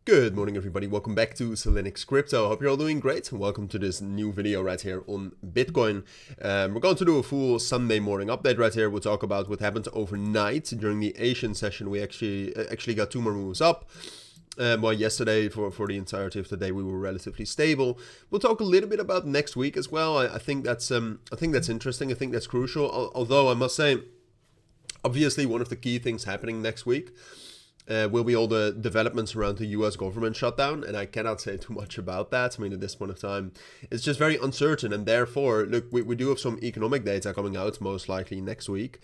Good morning everybody, welcome back to cilinixfxcapital. Hope you're all doing great and welcome to this new video right here on Bitcoin. We're going to do a full Sunday morning update right here. We'll talk about what happened overnight during the Asian session. We actually got two more moves up. Well, yesterday for the entirety of the day we were relatively stable. We'll talk a little bit about next week as well. I think that's interesting. I think that's crucial. Although I must say, obviously one of the key things happening next week will be all the developments around the US government shutdown, and I cannot say too much about that. I mean, at this point of time, it's just very uncertain, and therefore, look, we do have some economic data coming out most likely next week,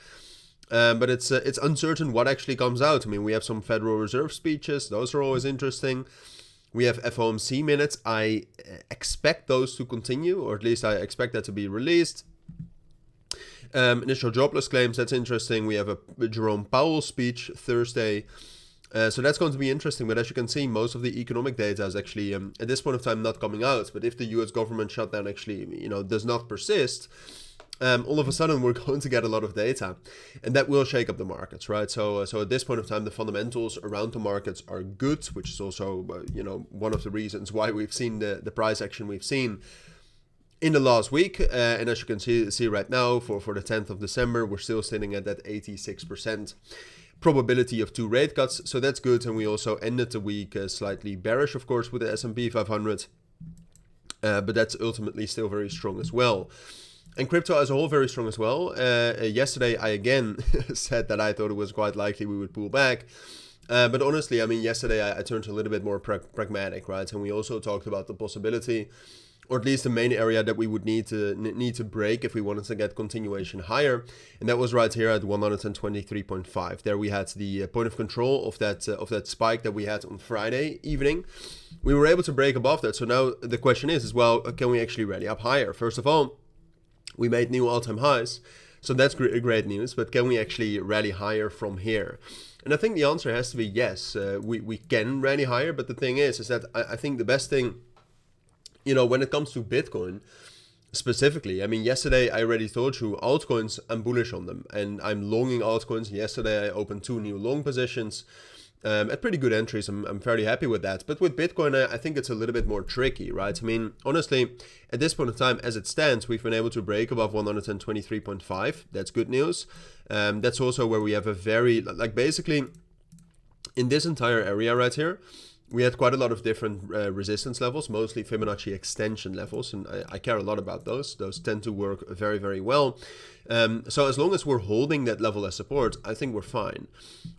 but it's uncertain what actually comes out. I mean, we have some Federal Reserve speeches; those are always interesting. We have FOMC minutes. I expect those to continue, or at least I expect that to be released. Initial jobless claims, that's interesting. We have a Jerome Powell speech Thursday. So that's going to be interesting, but as you can see, most of the economic data is actually, at this point of time, not coming out. But if the US government shutdown actually, does not persist, all of a sudden we're going to get a lot of data, and that will shake up the markets, right? So at this point of time, the fundamentals around the markets are good, which is also, one of the reasons why we've seen the price action we've seen in the last week. And as you can see right now, for the 10th of December, we're still sitting at that 86% probability of 2 rate cuts, so that's good. And we also ended the week slightly bearish, of course, with the S&P 500, but that's ultimately still very strong as well. And crypto as a whole very strong as well. Yesterday I again said that I thought it was quite likely we would pull back, but honestly, I mean, yesterday I turned a little bit more pragmatic, right? And we also talked about the possibility, or at least the main area that we would need to break if we wanted to get continuation higher, and that was right here at 123.5. There we had the point of control of that spike that we had on Friday evening. We were able to break above that, so now the question is well, can we actually rally up higher? First of all, we made new all-time highs, so that's great news, but can we actually rally higher from here? And I think the answer has to be yes. We can rally higher, but the thing is that I think the best thing, when it comes to Bitcoin specifically, I mean, yesterday I already told you altcoins, I'm bullish on them and I'm longing altcoins. Yesterday I opened 2 new long positions at pretty good entries. I'm fairly happy with that. But with Bitcoin, I think it's a little bit more tricky, right? I mean, honestly, at this point in time, as it stands, we've been able to break above 123.5. That's good news. That's also where we have a very, basically in this entire area right here, we had quite a lot of different resistance levels, mostly Fibonacci extension levels, and I care a lot about those. Those tend to work very, very well. So as long as we're holding that level as support, I think we're fine,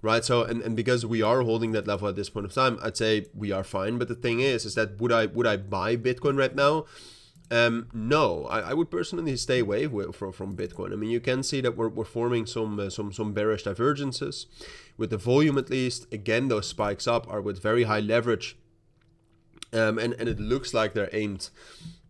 right? So and because we are holding that level at this point of time, I'd say we are fine. But the thing is that would I buy Bitcoin right now? No, I would personally stay away from Bitcoin. I mean, you can see that we're forming some bearish divergences. With the volume, at least, again, those spikes up are with very high leverage, and it looks like they're aimed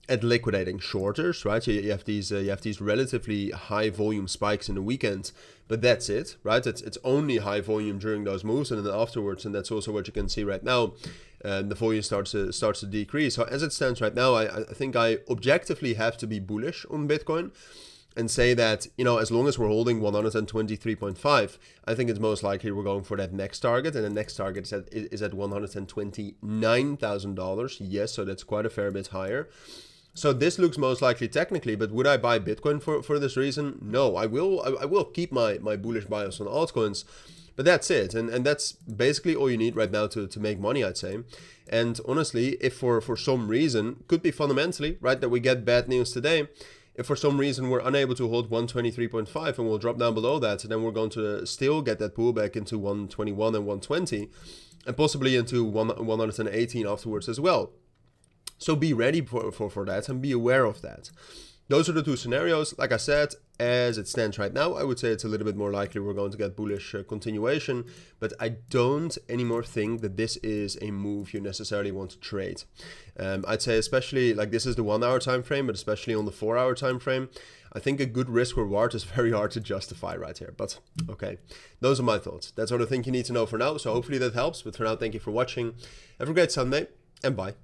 at liquidating shorters, right? So you have these relatively high volume spikes in the weekend, but that's it, right? It's only high volume during those moves, and then afterwards, and that's also what you can see right now. The volume starts to decrease. So as it stands right now, I think I objectively have to be bullish on Bitcoin and say that, as long as we're holding 123.5, I think it's most likely we're going for that next target, and the next target is at $129,000. Yes, so that's quite a fair bit higher. So this looks most likely technically, but would I buy Bitcoin for this reason? No, I will keep my bullish bias on altcoins, but that's it. And that's basically all you need right now to make money, I'd say. And honestly, if for some reason, could be fundamentally, right, that we get bad news today, if for some reason we're unable to hold 123.5 and we'll drop down below that, then we're going to still get that pullback into 121 and 120 and possibly into 118 afterwards as well. So be ready for that and be aware of that. Those are the two scenarios. Like I said, as it stands right now, I would say it's a little bit more likely we're going to get bullish continuation, but I don't anymore think that this is a move you necessarily want to trade. I'd say especially, this is the 1 hour time frame, but especially on the 4 hour time frame, I think a good risk reward is very hard to justify right here. But okay, those are my thoughts. That's all I think you need to know for now. So hopefully that helps. But for now, thank you for watching. Have a great Sunday and bye.